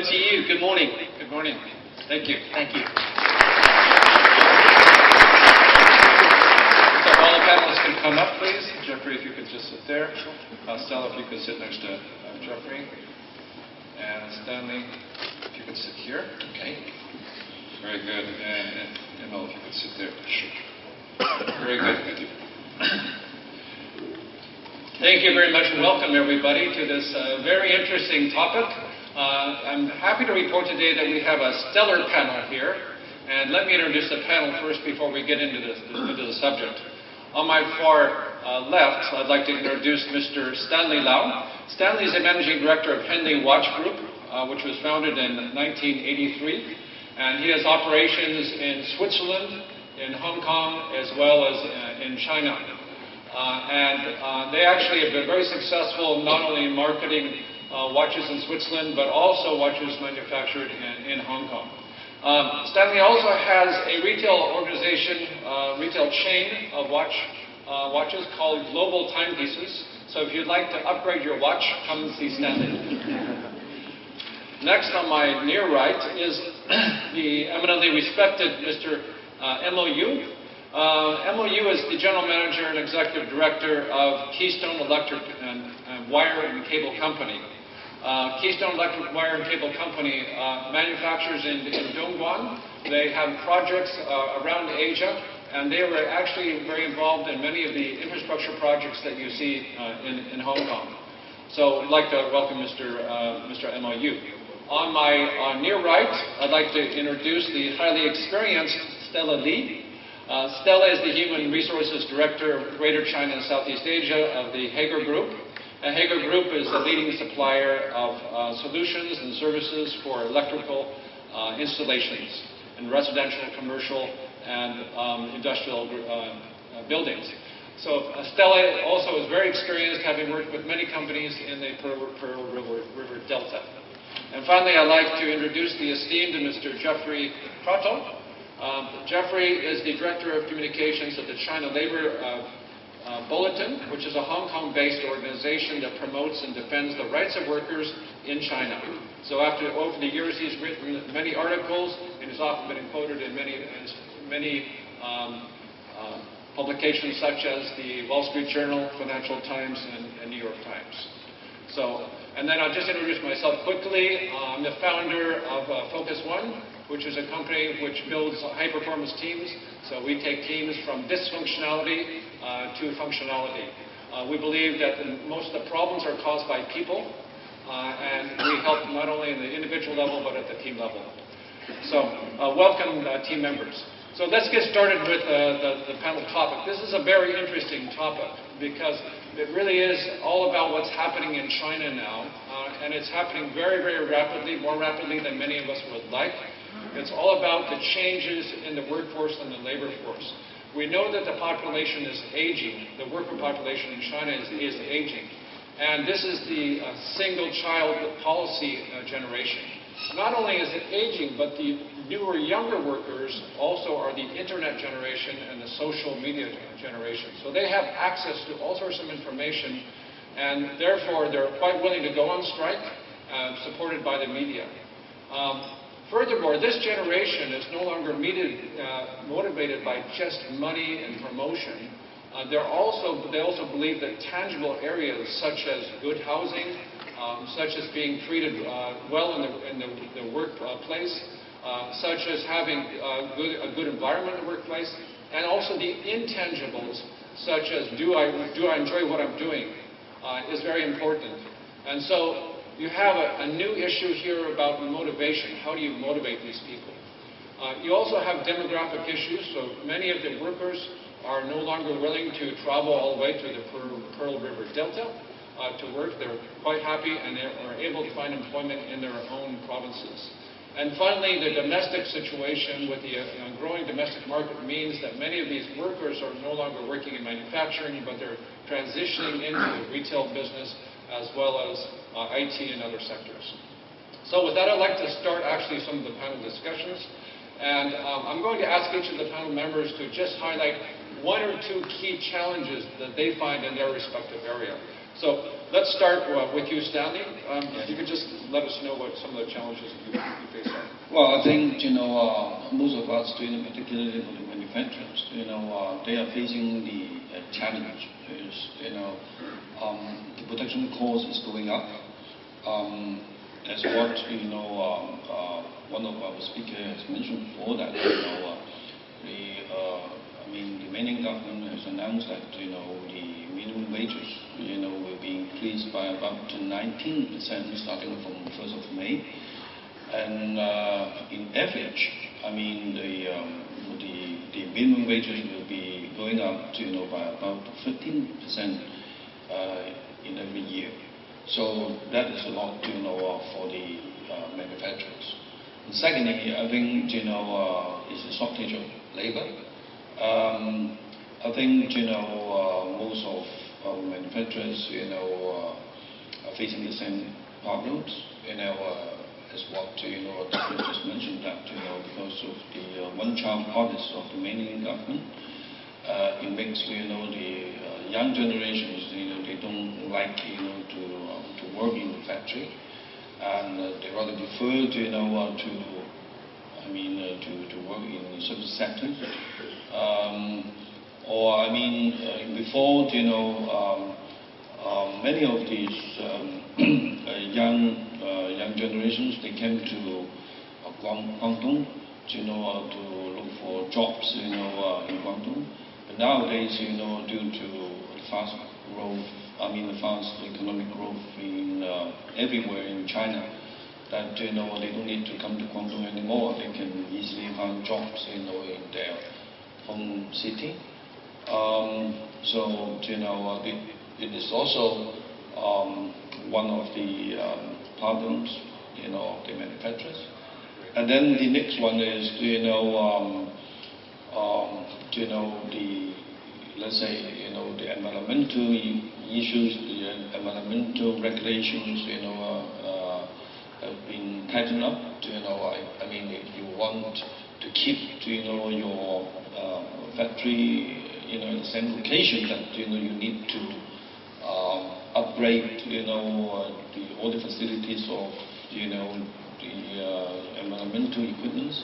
to you. Good morning. Good morning. Thank you. Thank you. So all the panelists can come up, please. Jeffrey, if you could just sit there. Stella, if you could sit next to Jeffrey. And Stanley, if you could sit here. Okay. Very good. And Emil, if you could sit there. Very good. Thank you. Thank you very much and welcome everybody to this very interesting topic. I'm happy to report today that we have a stellar panel here. And let me introduce the panel first before we get into the subject. On my far left, I'd like to introduce Mr. Stanley Lau. Stanley is the Managing Director of Henley Watch Group, which was founded in 1983. And he has operations in Switzerland, in Hong Kong, as well as in China. They actually have been very successful not only in marketing watches in Switzerland, but also watches manufactured in Hong Kong. Stanley also has a retail organization, retail chain of watches called Global Timepieces. So if you'd like to upgrade your watch, come and see Stanley. Next on my near right is the eminently respected Mr. MOU. MOU is the General Manager and Executive Director of Keystone Electric and Wire and Cable Company. Keystone Electric Wire and Cable Company manufactures in Dongguan. They have projects around Asia, and they were actually very involved in many of the infrastructure projects that you see in Hong Kong. So I'd like to welcome Mr. MOU. On my near right, I'd like to introduce the highly experienced Stella Li. Stella is the Human Resources Director of Greater China and Southeast Asia of the Hager Group. Hager Group is a leading supplier of solutions and services for electrical installations in residential, commercial, and industrial buildings. So Stella also is very experienced, having worked with many companies in the Pearl River Delta. And finally, I'd like to introduce the esteemed Mr. Jeffrey Prato. Jeffrey is the Director of Communications of the China Labor Bulletin, which is a Hong Kong-based organization that promotes and defends the rights of workers in China. So over the years, he's written many articles and has often been quoted in many publications such as the Wall Street Journal, Financial Times, and New York Times. And then I'll just introduce myself quickly. I'm the founder of Focus One, which is a company which builds high-performance teams. So we take teams from dysfunctionality to functionality. We believe that most of the problems are caused by people, and we help not only in the individual level, but at the team level. So welcome, team members. So let's get started with the panel topic. This is a very interesting topic because it really is all about what's happening in China now, and it's happening very, very rapidly, more rapidly than many of us would like. It's all about the changes in the workforce and the labor force. We know that the population is aging. The worker population in China is aging. And this is the single-child policy generation. Not only is it aging, but the newer, younger workers also are the internet generation and the social media generation. So they have access to all sorts of information, and therefore they're quite willing to go on strike, supported by the media. Furthermore, this generation is no longer motivated by just money and promotion. They also believe that tangible areas such as good housing, such as being treated well in the workplace, such as having a good environment in the workplace, and also the intangibles, such as do I enjoy what I'm doing, is very important. And so you have a new issue here about motivation. How do you motivate these people? You also have demographic issues. So many of the workers are no longer willing to travel all the way to the Pearl River Delta to work. They're quite happy and they are able to find employment in their own provinces. And finally, the domestic situation with the growing domestic market means that many of these workers are no longer working in manufacturing, but they're transitioning into the retail business as well as IT and other sectors. So with that, I'd like to start actually some of the panel discussions. And I'm going to ask each of the panel members to just highlight one or two key challenges that they find in their respective area. So let's start with you, Stanley. If you could just let us know what some of the challenges you face are. Well, I think, most of us, particularly for the manufacturers, they are facing the challenge is, the production cost is going up. As what, one of our speakers has mentioned before that, the Myanmar government has announced that, the minimum wages, will be increased by about 19% starting from 1st of May. And in average, the minimum wages will be going up to, by about 15% in every year. So that is a lot, for the manufacturers. And secondly, I think, is a shortage of labor. I think, most of our manufacturers, are facing the same problems, as what, Dr. just mentioned that, because of the one-child policy of the Myanmar government, it makes, the young generations, they don't like, to work in the factory, and they rather prefer, to work in certain sectors. Before, many of these young generations, they came to Guangdong, to look for jobs, in Guangdong. But nowadays, due to the fast growth, the fast economic growth in everywhere in China, that they don't need to come to Guangdong anymore. They can easily find jobs, in their home city. It is also one of the problems, of the manufacturers. And then the next one is, let's say, the environmental issues, the environmental regulations, have been tightened up. If you want to keep, your factory, in the same location, that, you need to upgrade, all the facilities of, the environmental equipment.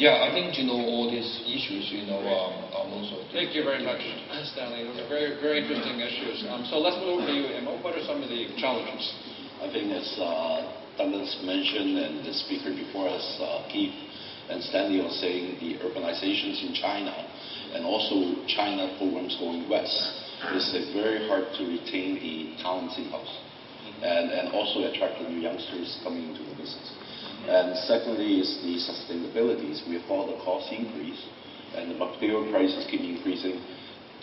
I think, all these issues, are most of the... Thank you very much, Stanley. Those are very, very interesting issues. So let's move over to you, Emma. What are some of the challenges? I think as Douglas mentioned, and the speaker before us, Keith and Stanley, was saying, the urbanizations in China, and also China programs going west, it's very hard to retain the talents in-house, and also attract the new youngsters coming into the business. And secondly is the sustainabilities. With all the cost increase and the material prices keep increasing,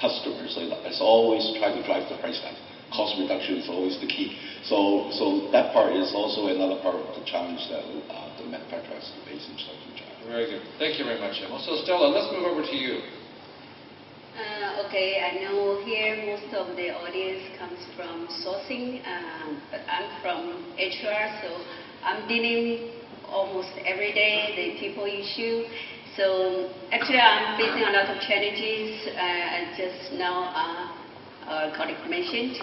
customers as always try to drive the price down. Cost reduction is always the key. So that part is also another part of the challenge that the manufacturer has to face in China. Very good. Thank you very much, Emma. So Stella, let's move over to you. Okay, I know here most of the audience comes from sourcing, but I'm from HR, so I'm dealing almost every day the people issue. So actually I'm facing a lot of challenges, just now colleague mentioned.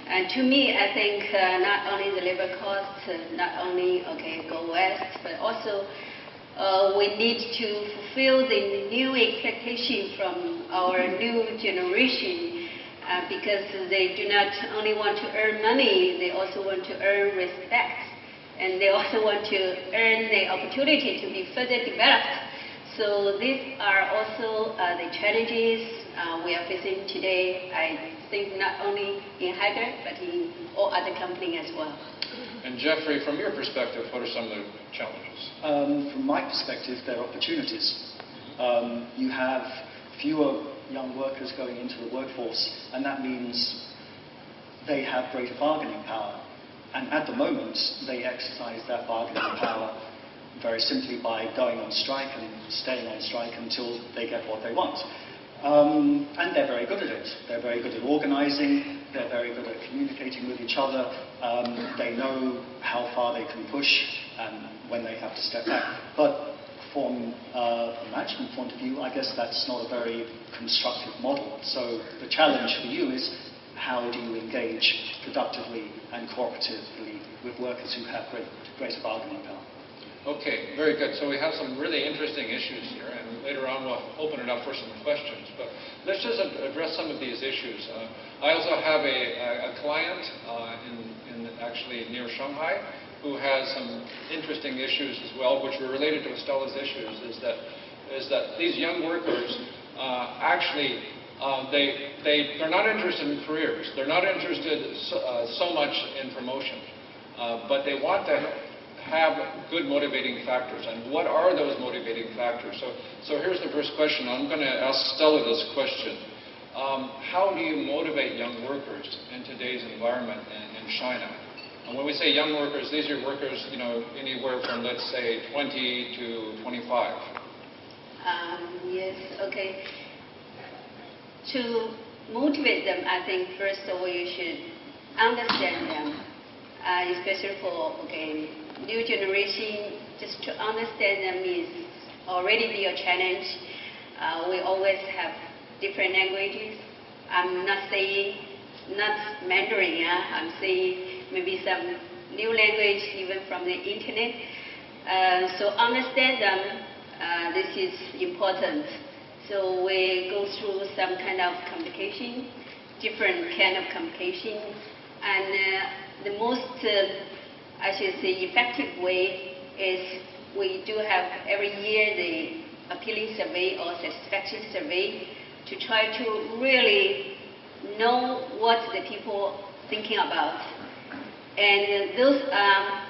And to me, I think not only the labor costs, not only go west, but also we need to fulfill the new expectation from our new generation, because they do not only want to earn money, they also want to earn respect, and they also want to earn the opportunity to be further developed. So these are also the challenges we are facing today. I think not only in Haiger, but in all other companies as well. And Jeffrey, from your perspective, what are some of the challenges? From my perspective, there are opportunities. You have fewer young workers going into the workforce, and that means they have greater bargaining power. And at the moment, they exercise that bargaining power very simply by going on strike and staying on strike until they get what they want. And they're very good at it. They're very good at organizing. They're very good at communicating with each other. They know how far they can push and when they have to step back. But from a management point of view, I guess that's not a very constructive model. So the challenge for you is how do you engage productively and cooperatively with workers who have greater bargaining power? Okay, very good. So we have some really interesting issues here, and later on we'll open it up for some questions. But let's just address some of these issues. I also have a client in actually near Shanghai who has some interesting issues as well, which were related to Estella's issues. Is that these young workers actually they're not interested in careers. They're not interested so much in promotion, but they want to have good motivating factors. And what are those motivating factors? So here's the first question. I'm going to ask Stella this question. How do you motivate young workers in today's environment in China? And when we say young workers, these are workers, anywhere from, let's say, 20 to 25. Yes, okay. To motivate them, I think first of all you should understand them, especially for new generation. Just to understand them is already be a challenge. We always have different languages. I'm not saying not Mandarin. I'm saying maybe some new language even from the internet. So understand them. This is important. So we go through some kind of communication, different kind of communication, and the most, I should say, effective way is we do have every year the appealing survey or satisfaction survey to try to really know what the people thinking about, and those are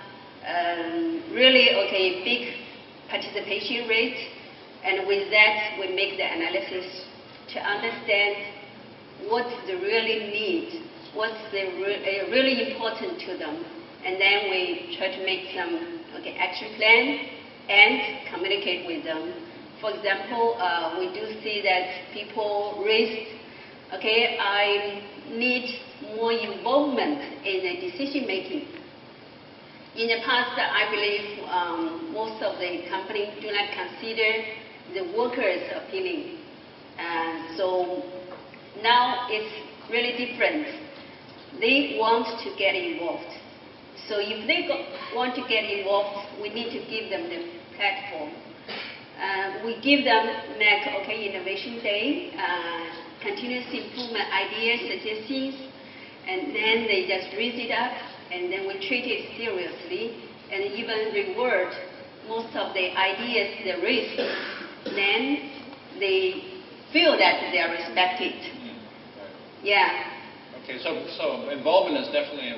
really big participation rate. And with that, we make the analysis to understand what they really need, what's really important to them. And then we try to make some action plan and communicate with them. For example, we do see that people raised, I need more involvement in the decision making. In the past, I believe most of the companies do not consider the workers' opinion. So now it's really different. They want to get involved. So if they want to get involved, we need to give them the platform. We give them Innovation Day, continuous improvement ideas, suggestions, and then they just raise it up, and then we treat it seriously and even reward most of the ideas they raise. Then they feel that they are respected. Right. Yeah. Okay, so involvement is definitely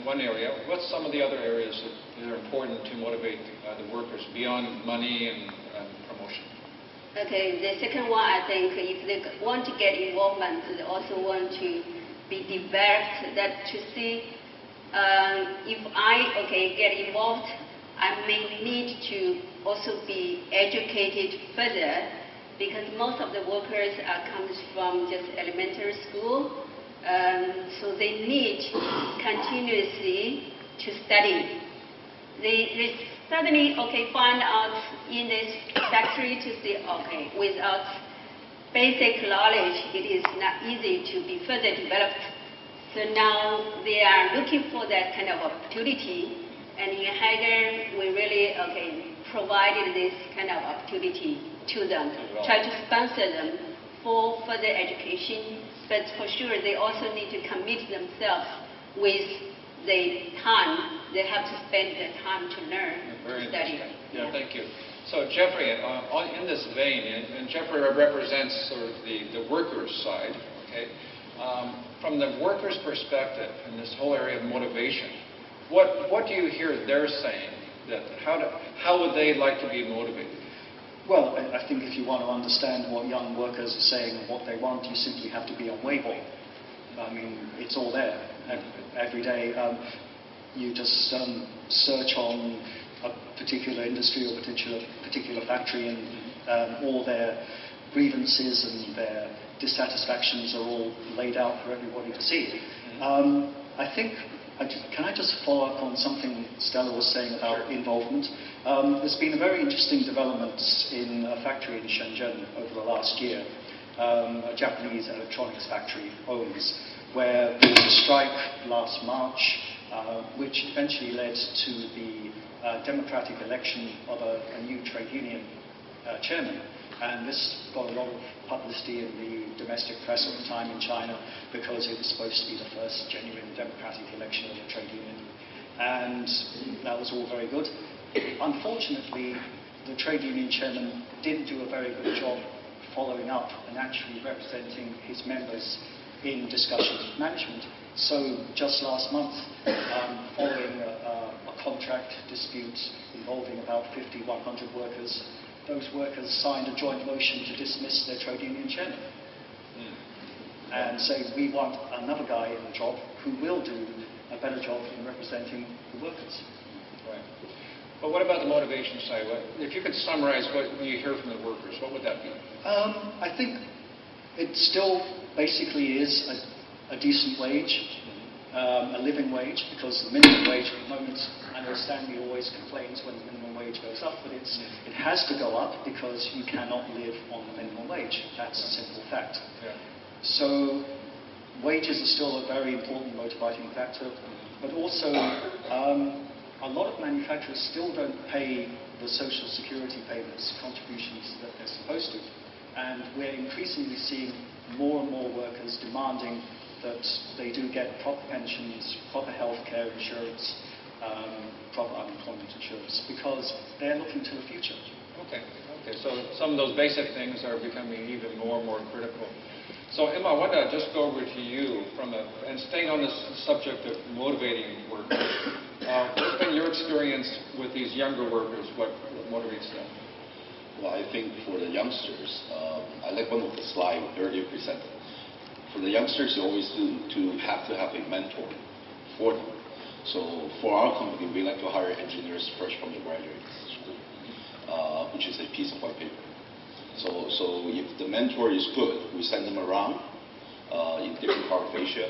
one area. What's some of the other areas that are important to motivate the workers beyond money and promotion? Okay, the second one, I think, if they want to get involvement, they also want to be developed. That to see if I get involved, I may need to also be educated further, because most of the workers comes from just elementary school, so they need continuously to study. They suddenly find out in this factory to see without basic knowledge it is not easy to be further developed. So now they are looking for that kind of opportunity. And in Haiger, we really provided this kind of opportunity to them, try to sponsor them for further education. But for sure, they also need to commit themselves with the time. They have to spend the time to learn, Very to study. Yeah, thank you. So Jeffrey, in this vein, and Jeffrey represents sort of the workers' side. From the workers' perspective, in this whole area of motivation, what do you hear they're saying? That how would they like to be motivated? Well, I think if you want to understand what young workers are saying and what they want, you simply have to be on Weibo. I mean, it's all there every day. You just search on a particular industry or particular factory, and all their grievances and their dissatisfactions are all laid out for everybody to see. I think Can I just follow up on something Stella was saying about Sure. involvement? There's been a very interesting development in a factory in Shenzhen over the last year, a Japanese electronics factory owns, where there was a strike last March, which eventually led to the democratic election of a new trade union chairman. And this got a lot of publicity in the domestic press at the time in China because it was supposed to be the first genuine democratic election of a trade union. And that was all very good. Unfortunately, the trade union chairman didn't do a very good job following up and actually representing his members in discussions with management. So just last month, following a contract dispute involving about 100 workers, those workers signed a joint motion to dismiss their trade union chairman and say, we want another guy in the job who will do a better job in representing the workers. Right. But what about the motivation side? If you could summarize what you hear from the workers, what would that be? I think it still basically is a decent wage, a living wage, because the minimum wage at the moment, I know Stanley always complains when the minimum wage goes up, but it has to go up because you cannot live on the minimum wage. That's a simple fact. Yeah. So wages are still a very important motivating factor, but also a lot of manufacturers still don't pay the social security payments, contributions that they're supposed to. And we're increasingly seeing more and more workers demanding that they do get proper pensions, proper health care insurance, proper unemployment insurance, because they're looking to the future. Okay. So some of those basic things are becoming even more and more critical. So Emma, I want to just go over to you and staying on this subject of motivating workers. What's been your experience with these younger workers? What motivates them? Well, I think for the youngsters, I like one of the slides earlier presented. For the youngsters, you always have to have a mentor for them. So for our company, we like to hire engineers fresh from the graduate school, which is a piece of white paper. So if the mentor is good, we send them around in different parts of Asia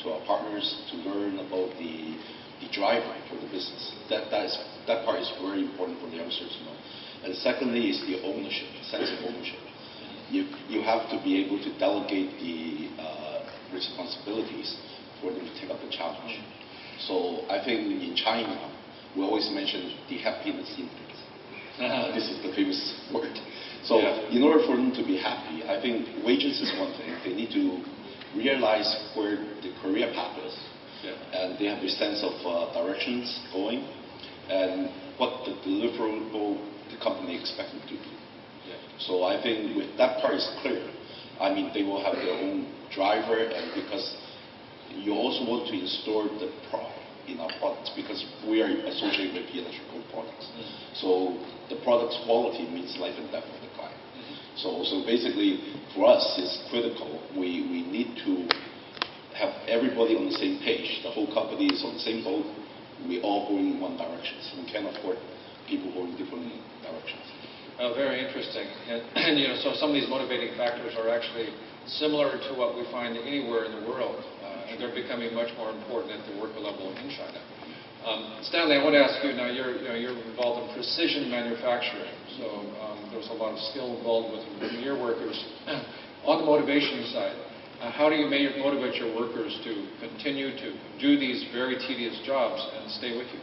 to our partners to learn about the driver for the business. That part is very important for the youngsters to know. And secondly is the ownership, sense of ownership. You have to be able to delegate the responsibilities for them to take up the challenge. So I think in China, we always mention the happiness index. This is the famous word. So in order for them to be happy, I think wages is one thing. They need to realize where the career path is. And they have a sense of directions going and what the deliverable the company expects them to do. So I think with that part is clear. I mean, they will have their own driver, and because you also want to install the pride in our products because we are associated with the electrical products. So the product's quality means life and death of the client. So basically, for us, it's critical. We need to have everybody on the same page. The whole company is on the same boat. We all going in one direction. So we can't afford people going different directions. Very interesting. And so some of these motivating factors are actually similar to what we find anywhere in the world, and they're becoming much more important at the worker level in China. Stanley, I want to ask you now. You're involved in precision manufacturing, so there's a lot of skill involved with your workers. On the motivation side, how do you motivate your workers to continue to do these very tedious jobs and stay with you?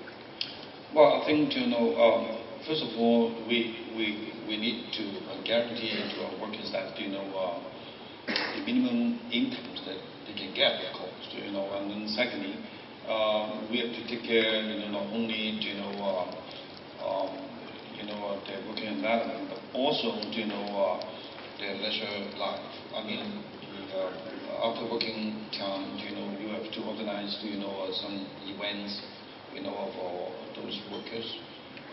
Well, I think first of all, we need to guarantee to our workers that the minimum income that they can get, of course. And then secondly, we have to take care not only their working environment, but also their leisure life. I mean, after working time, you have to organize some events for those workers.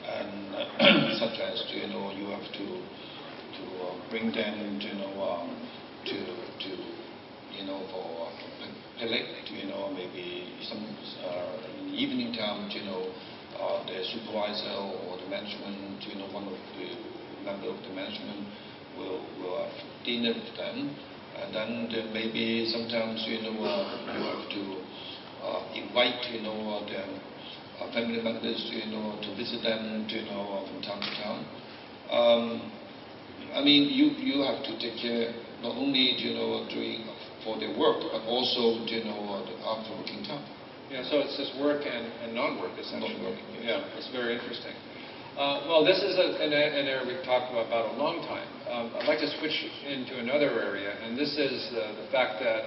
And such as you have to bring them for picnic, maybe some in the evening time, the supervisor or the management, one of the member of the management will have dinner with them, and then there may be sometimes you have to invite, their family members, to visit them, from time to time. I mean, you have to take care not only, doing for their work, but also, after working time. Yeah, so it's just work and non-work, essentially. Non-work, Yeah, it's very interesting. Well, this is an area we've talked about a long time. I'd like to switch into another area, and this is the fact that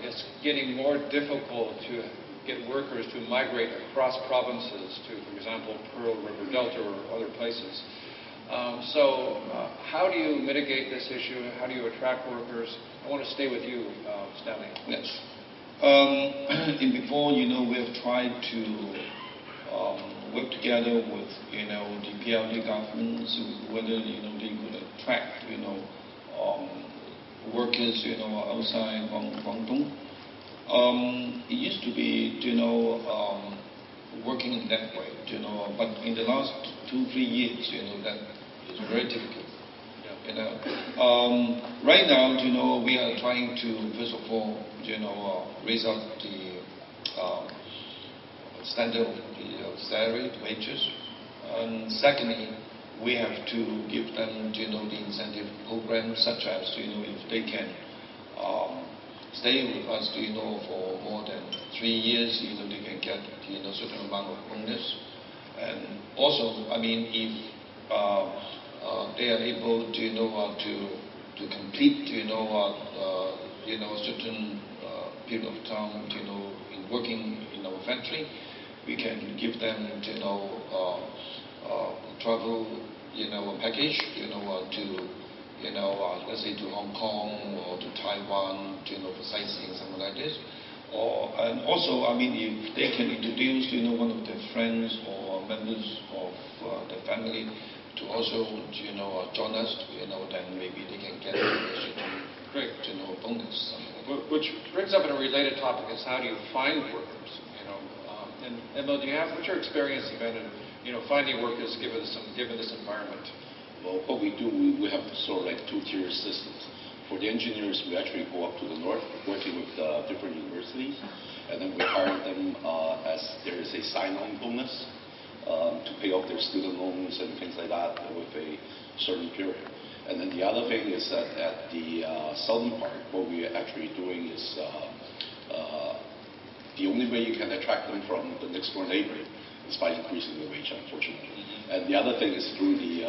it's getting more difficult to get workers to migrate across provinces to, for example, Pearl River Delta or other places. So how do you mitigate this issue? How do you attract workers? I want to stay with you, Stanley. Yes. Before, we have tried to work together with, the PRD governments, whether, they could attract, workers, outside Guangdong. It used to be, working in that way, but in the last 2-3 years, that is very difficult. Right now, we are trying to, first of all, raise up the standard of the salary, wages. And secondly, we have to give them, the incentive programs, such as, if they can stay with us, for more than 3 years, they can get, certain amount of bonus. And also, I mean, if they are able, to complete, certain period of time, in working in our factory, we can give them, travel, package, to, let's say to Hong Kong or to Taiwan, for sightseeing, something like this. And also, I mean, if they can introduce, one of their friends or members of the family to also, join us, then maybe they can get a certain, Great. bonus. Something like that. Which brings up a related topic is how do you find workers? And Emil, what's your experience been in, finding workers given this environment? Well, what we do, we have sort of like 2-tier systems. For the engineers, we actually go up to the north, working with different universities, and then we hire them as there is a sign-on bonus to pay off their student loans and things like that with a certain period. And then the other thing is that at the southern part, what we are actually doing is the only way you can attract them from the next door neighbor is by increasing the wage, unfortunately. Mm-hmm. And the other thing is through the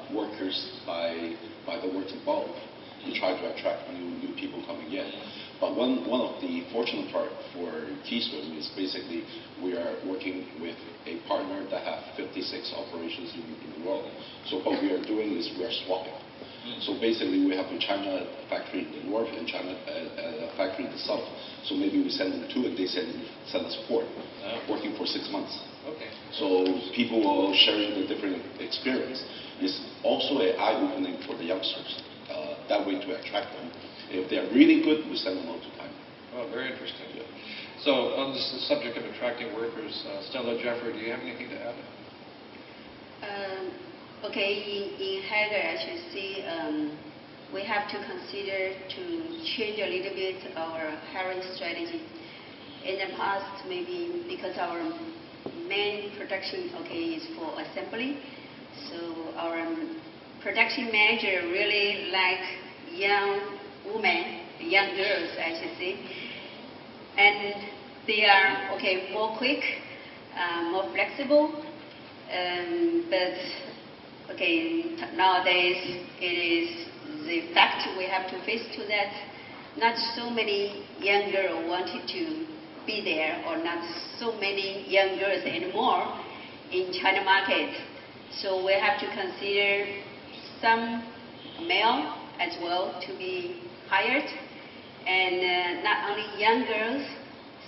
workers by the works involved. We try to attract new people coming in. But one of the fortunate part for Keyswim is basically we are working with a partner that have 56 operations in the world. So what we are doing is we are swapping. So basically we have a China factory in the north and China a factory in the south. So maybe we send them 2 and they send us 4, working for 6 months. Okay. So people are sharing the different experience. It's also an eye-opening for the youngsters. That way to attract them. If they're really good, we send them out to China. Oh, very interesting. Yeah. So on this subject of attracting workers, Stella, Jeffrey, do you have anything to add? Okay, in Hager, I should say, we have to consider to change a little bit our hiring strategy. In the past, maybe because our main production, is for assembly, so our production manager really like young women, young girls, I should say, and they are more quick, more flexible, but nowadays it is the fact we have to face to that. Not so many young girls wanted to be there, or not so many young girls anymore in China market. So we have to consider some male as well to be hired, and not only young girls,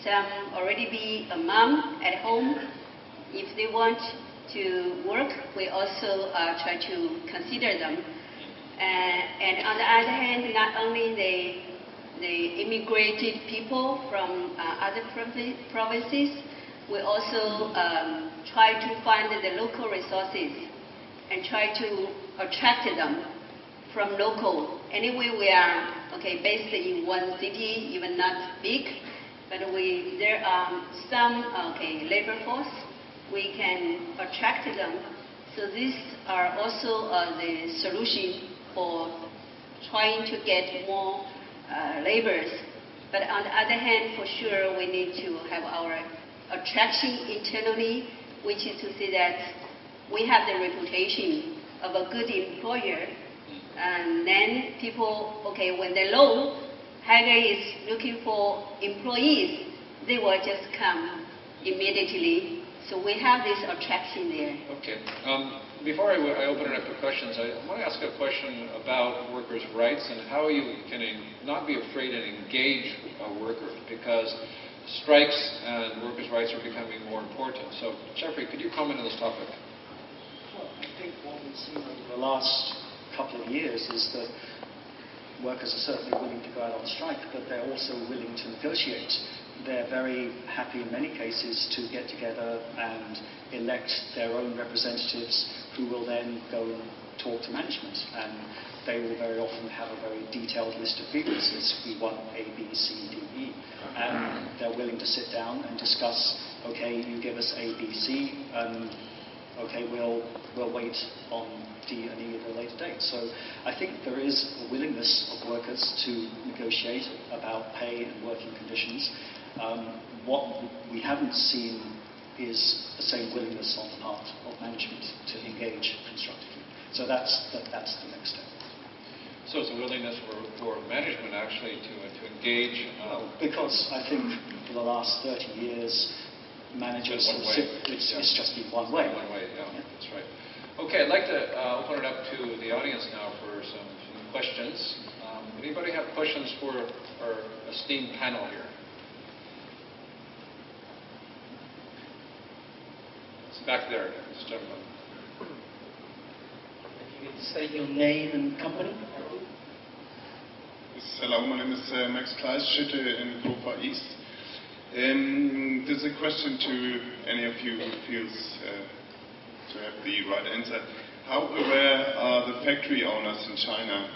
some already be a mom at home. If they want to work, we also try to consider them. And on the other hand, not only the immigrated people from other provinces, we also try to find the local resources and try to attract them from local. Anyway, we are based in one city, even not big, but there are some labor force. We can attract them. So these are also the solution for trying to get more laborers. But on the other hand, for sure, we need to have our attraction internally, which is to say that we have the reputation of a good employer. And then people, when they're low, Haiger is looking for employees. They will just come immediately. So we have this attraction there. Okay. Before I open it up for questions, I want to ask a question about workers' rights and how you can not be afraid and engage a worker, because strikes and workers' rights are becoming more important. So, Jeffrey, could you comment on this topic? Well, I think what we've seen over the last couple of years is that workers are certainly willing to go out on strike, but they're also willing to negotiate. They're very happy in many cases to get together and elect their own representatives who will then go and talk to management. And they will very often have a very detailed list of grievances. We want A, B, C, D, E. And they're willing to sit down and discuss, you give us A, B, C, we'll wait on D and E at a later date. So I think there is a willingness of workers to negotiate about pay and working conditions. What we haven't seen is the same willingness on the part of management to engage constructively. So that's the next step. So it's a willingness for management actually to engage. Because I think for the last 30 years, managers it's just been one way. One way, yeah, that's right. Okay, I'd like to open it up to the audience now for some questions. Anybody have questions for our esteemed panel here? It's back there, this gentleman. If you could say your name and company. Yes, hello, my name is Max Kleisschütte in Grover East. This is a question to any of you who feels to have the right answer. How aware are the factory owners in China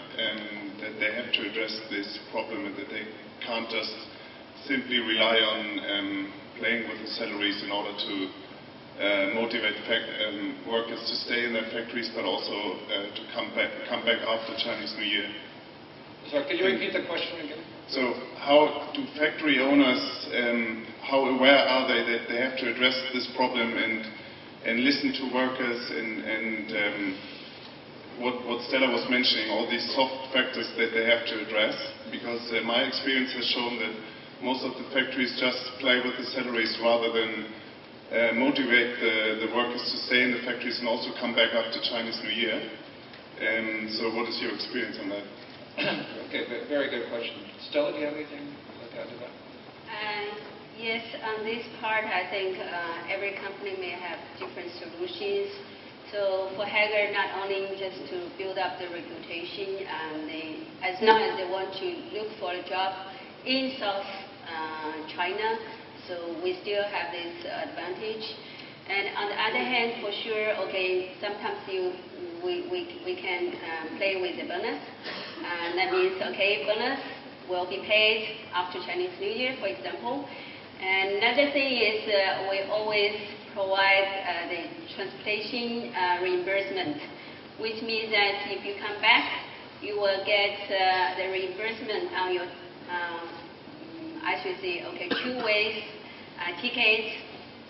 that they have to address this problem and that they can't just simply rely on playing with the salaries in order to motivate workers to stay in their factories, but also to come back after Chinese New Year? Sorry, could you repeat the question again? So how do factory owners, how aware are they that they have to address this problem and listen to workers and what Stella was mentioning, all these soft factors that they have to address? Because my experience has shown that most of the factories just play with the salaries rather than motivate the workers to stay in the factories and also come back after Chinese New Year. So what is your experience on that? Okay, very good question. Stella, do you have anything like that to that? Yes, on this part, I think every company may have different solutions. So for Haiger, not only just to build up the reputation, as long as they want to look for a job in South China, so we still have this advantage. And on the other hand, for sure, sometimes we can play with the bonus. That means, bonus will be paid after Chinese New Year, for example. And another thing is we always provide the transportation reimbursement, which means that if you come back, you will get the reimbursement on your, two ways tickets.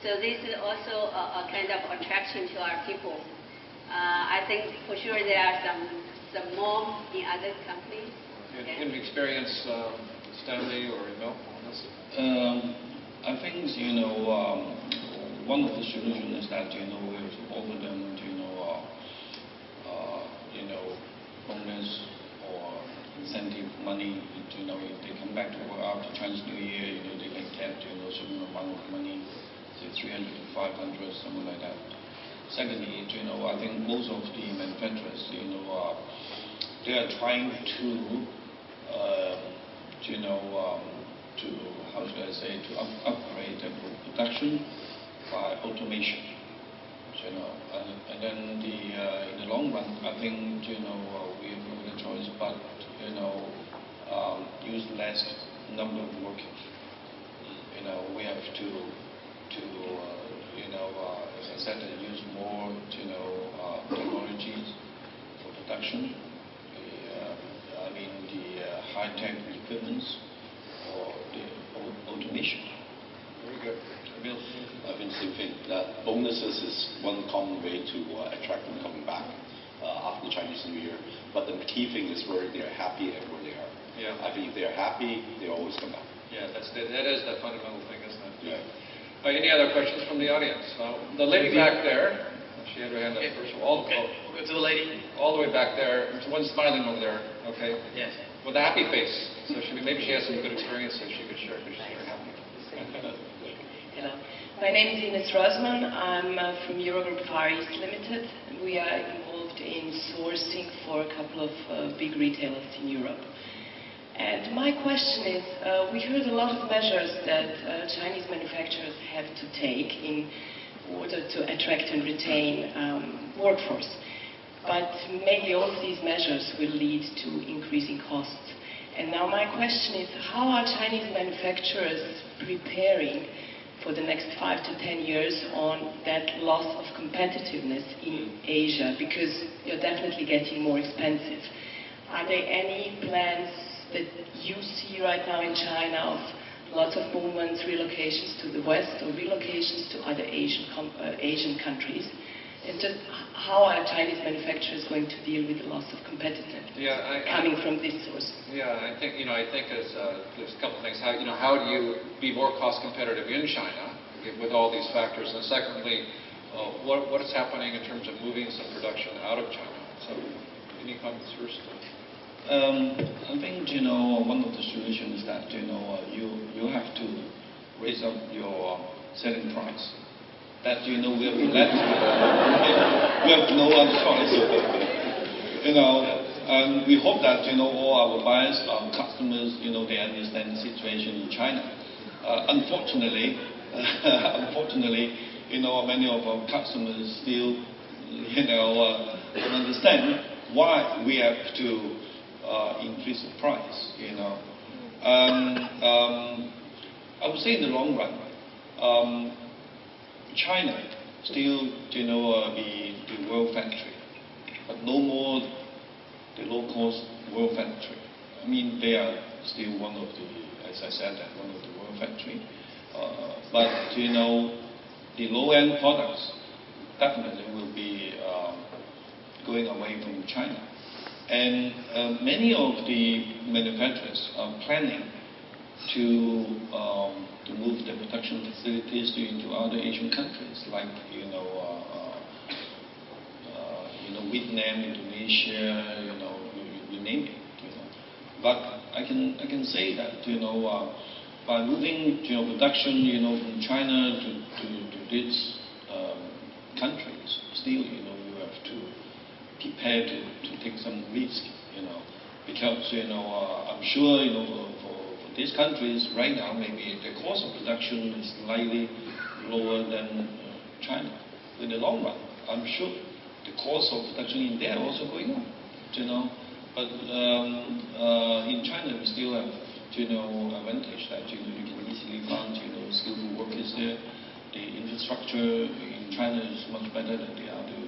So this is also a kind of attraction to our people. I think for sure there are some more in other companies. In experience, Stanley or Mel? I think one of the solutions is that we offer them bonus or incentive money. If they come back to work after Chinese New Year, they can get certain amount of money, say 300 to 500, something like that. Secondly, I think most of the manufacturers, they are trying to upgrade the production by automation. And then in the long run, I think we have no other choice but use less number of workers. we have to as I said, use more technologies for production. The high-tech equipments or the automation. Very good. Bill? I think same thing. That bonuses is one common way to attract them coming back after the Chinese New Year. But the key thing is where they are happy and where they are. Yeah. I think if they are happy, they always come back. Yeah, that is the fundamental thing, isn't it? Yeah. Any other questions from the audience? The lady back there, she had her hand up first. We'll go to the lady. All the way back there. There's one smiling over there. Okay. Yes. With a happy face. So maybe she has some good experiences she could share because she's very happy. Hello. My name is Ines Rosman. I'm from Eurogroup Far East Limited. We are involved in sourcing for a couple of big retailers in Europe. And my question is, we heard a lot of measures that Chinese manufacturers have to take in order to attract and retain workforce. But maybe all of these measures will lead to increasing costs. And now my question is, how are Chinese manufacturers preparing for the next 5 to 10 years on that loss of competitiveness in Asia? Because you're definitely getting more expensive. Are there any plans that you see right now in China of lots of movements, relocations to the West or relocations to other Asian countries? And just how are Chinese manufacturers going to deal with the loss of competitiveness coming from this source? Yeah, I think there's a couple of things. How do you be more cost competitive in China with all these factors? And secondly, what is happening in terms of moving some production out of China? So, any comments first? I think one of the solutions is that you have to raise up your selling price. That we have led we have no other choice. And we hope that all our buyers, our customers, they understand the situation in China. Unfortunately, many of our customers still don't understand why we have to increase the price. I would say in the long run, China still, the world factory, but no more the low-cost world factory. They are still one of the, as I said, one of the world factory. But the low-end products definitely will be going away from China. And many of the manufacturers are planning to move their production facilities into other Asian countries, like Vietnam, Indonesia, you name it. But I can say that by moving production from China to these countries, still you have to prepare to take some risk, because I'm sure for these countries right now, maybe the cost of production is slightly lower than China. In the long run, I'm sure the cost of production in there also going up, But in China, we still have advantage that you can easily find skillful workers there. The infrastructure in China is much better than the other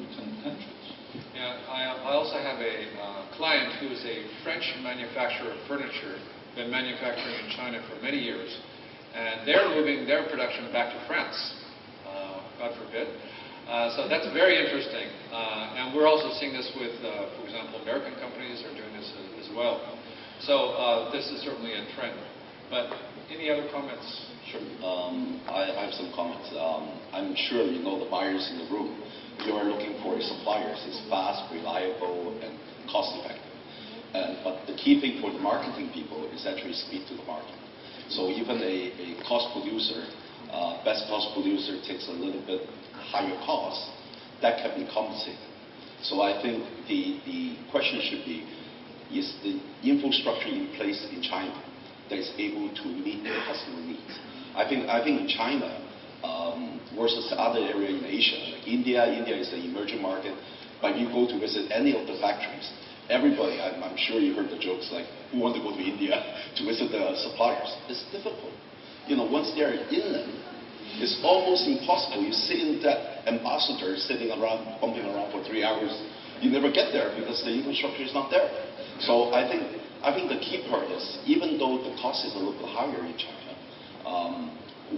countries. Yeah, I also have a client who is a French manufacturer of furniture, been manufacturing in China for many years, and they're moving their production back to France, God forbid. So that's very interesting. And we're also seeing this with, for example, American companies are doing this as well. So this is certainly a trend. But any other comments? Sure. I have some comments. I'm sure the buyers in the room. You are looking for suppliers that's fast, reliable, and cost-effective. But the key thing for the marketing people is actually speed to the market. So even a cost producer, best cost producer takes a little bit higher cost, that can be compensated. So I think the question should be, is the infrastructure in place in China that is able to meet the customer needs? I think in China, versus other area in Asia, like India is an emerging market, but you go to visit any of the factories, everybody, I'm sure you heard the jokes like, who want to go to India to visit the suppliers? It's difficult. once they're inland, it's almost impossible. You see in that ambassador sitting around, bumping around for 3 hours, you never get there because the infrastructure is not there. So I think the key part is, even though the cost is a little bit higher in China,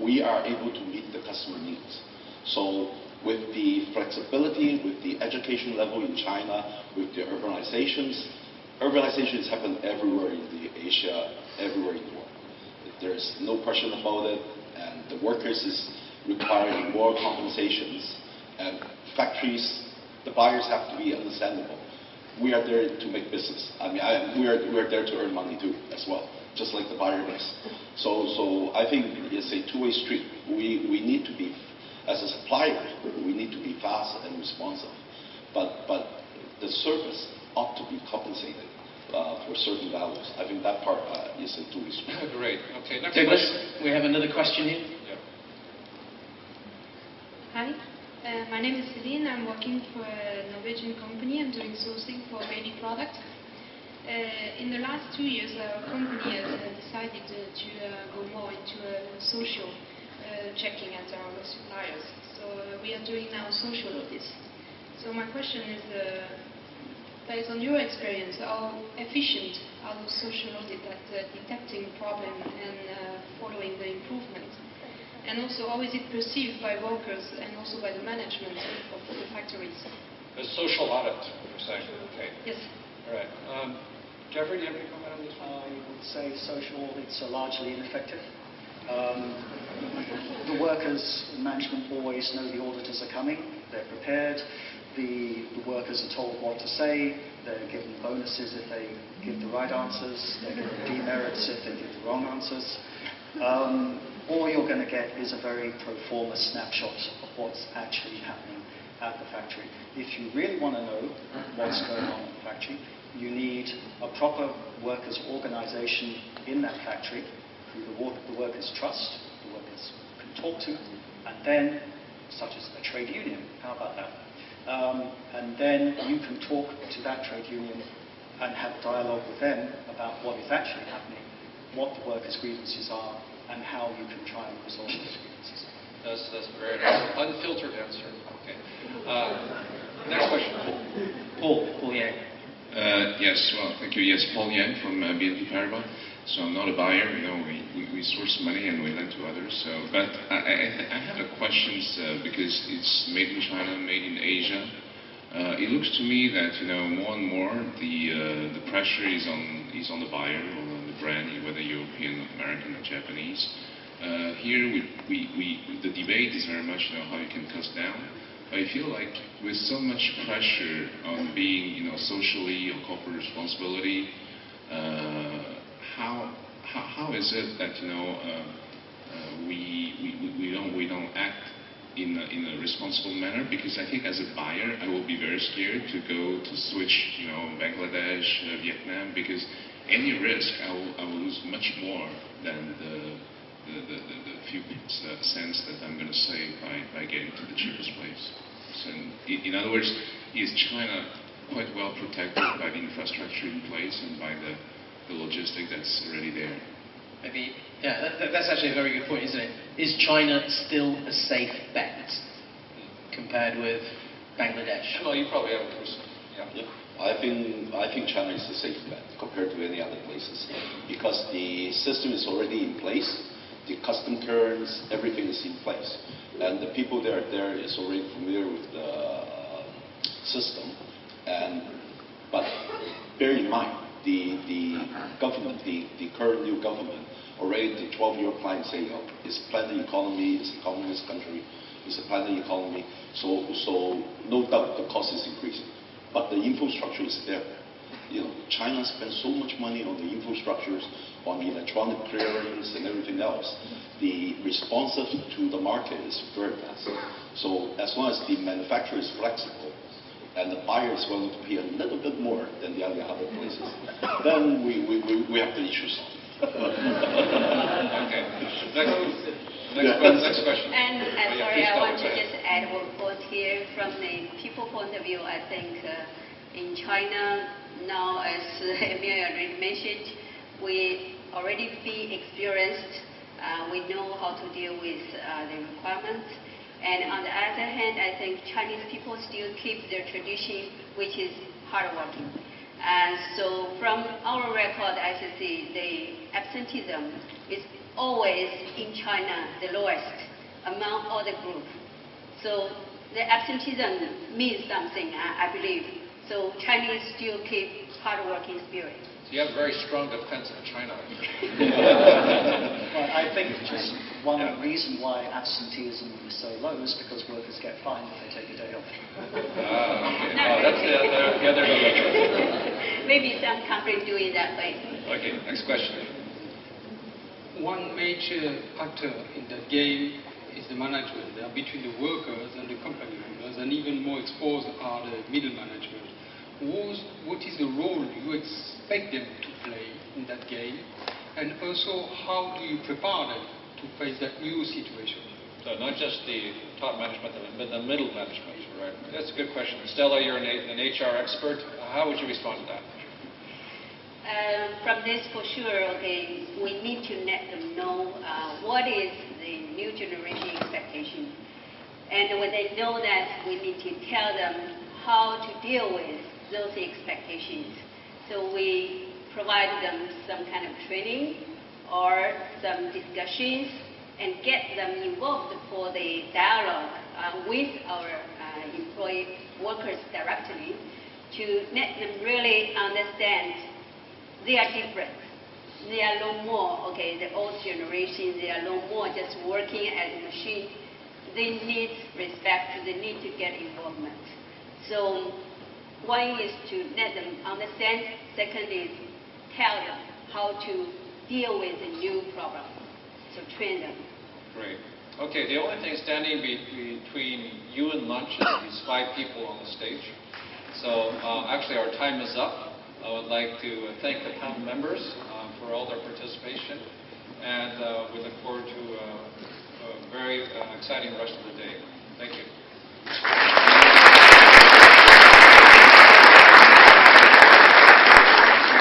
we are able to meet the customer needs. So with the flexibility, with the education level in China, with the urbanizations happen everywhere in Asia, everywhere in the world. There's no question about it, and the workers is requiring more compensations, and factories, the buyers have to be understandable. We are there to make business. I mean, we are there to earn money too, as well, just like the buyer does. So I think it's a two-way street. We need to be, as a supplier, we need to be fast and responsive. But the service ought to be compensated for certain values. I think that part is a two-way street. Great. Okay. Next Douglas, question. we have another question here. Yeah. Hi, my name is Celine. I'm working for a Norwegian company. I'm doing sourcing for baby products. In the last 2 years, our company has decided to go more into social checking at our suppliers. So we are doing now social audits. So my question is, based on your experience, how efficient are those social audits at detecting problem and following the improvement? And also, how is it perceived by workers and also by the management of the factories? A social audit, you're saying. Okay. Yes. All right. Jeffrey, do you have any comment on this one? I would say social audits are largely ineffective. The workers and management always know the auditors are coming. They're prepared. The workers are told what to say. They're given bonuses if they give the right answers. They're given demerits if they give the wrong answers. All you're going to get is a very pro forma snapshot of what's actually happening at the factory. If you really want to know what's going on at the factory, you need a proper workers' organization in that factory who the workers trust, the workers can talk to, and then, such as a trade union, how about that? And then you can talk to that trade union and have a dialogue with them about what is actually happening, what the workers' grievances are, and how you can try and resolve those grievances. That's very nice. Unfiltered answer. Okay. Next question. Paul Yang. Yes, well, thank you. Yes, Paul Yang from BNP Paribas. So I'm not a buyer. We source money and we lend to others. So, but I have a question because it's made in China, made in Asia. It looks to me that more and more the pressure is on the buyer or the brand, whether European, American, or Japanese. Here the debate is very much how you can cost down. I feel like with so much pressure on being socially or corporate responsibility, how is it that we don't act in a responsible manner? Because I think as a buyer I will be very scared to go to switch Bangladesh, Vietnam, because any risk I will lose much more than the few cents that I'm going to save by getting to the cheapest place. So in other words, is China quite well protected by the infrastructure in place and by the logistic that's already there? Maybe, yeah, that's actually a very good point, isn't it? Is China still a safe bet compared with Bangladesh? Well, you probably have a person. Yeah. I think China is a safe bet compared to any other places because the system is already in place. The custom clearance, everything is in place, and the people there is already familiar with the system. But bear in mind, the government, the current new government, already the 12-year plan saying it's planned economy, it's a communist country, it's a planned economy. So no doubt the cost is increasing, but the infrastructure is there. China spends so much money on the infrastructures, on the electronic clearance and everything else. The responsive to the market is very fast. So as long as the manufacturer is flexible and the buyer is willing to pay a little bit more than the other places, then we have the issue solved. Okay. Next question. And sorry, I want to just add one point here. From the people point of view, I think in China now, as Emil already mentioned, we already be experienced We know how to deal with the requirements. And on the other hand, I think Chinese people still keep their tradition, which is hardworking. And so from our record, I should say the absenteeism is always in China the lowest among all the groups. So the absenteeism means something, I believe. So Chinese still keep hardworking spirit. So you have a very strong defense of China. Well, I think just one reason why absenteeism is so low is because workers get fined if they take a day off. Okay. Oh, that's the other Maybe some companies do it that way. Okay, next question. One major actor in the game is the management. They are between the workers and the company owners, and even more exposed are the middle management. What is the role you expect them to play in that game? And also, how do you prepare them to face that new situation? So not just the top management, but the middle management, right? That's a good question. Stella, you're an HR expert. How would you respond to that? From this, for sure, okay, we need to let them know what is the new generation expectation. And when they know that, we need to tell them how to deal with those expectations. So we provide them some kind of training or some discussions and get them involved for the dialogue with our employee workers directly to let them really understand they are different. They are no more, okay, the old generation, they are no more just working as a machine. They need respect, they need to get involvement. So one is to let them understand, second is tell them how to deal with the new problem. So train them. Great. Okay, the only thing standing between you and lunch is these 5 people on the stage. So actually our time is up. I would like to thank the panel members for all their participation, and we look forward to a very exciting rest of the day. Thank you.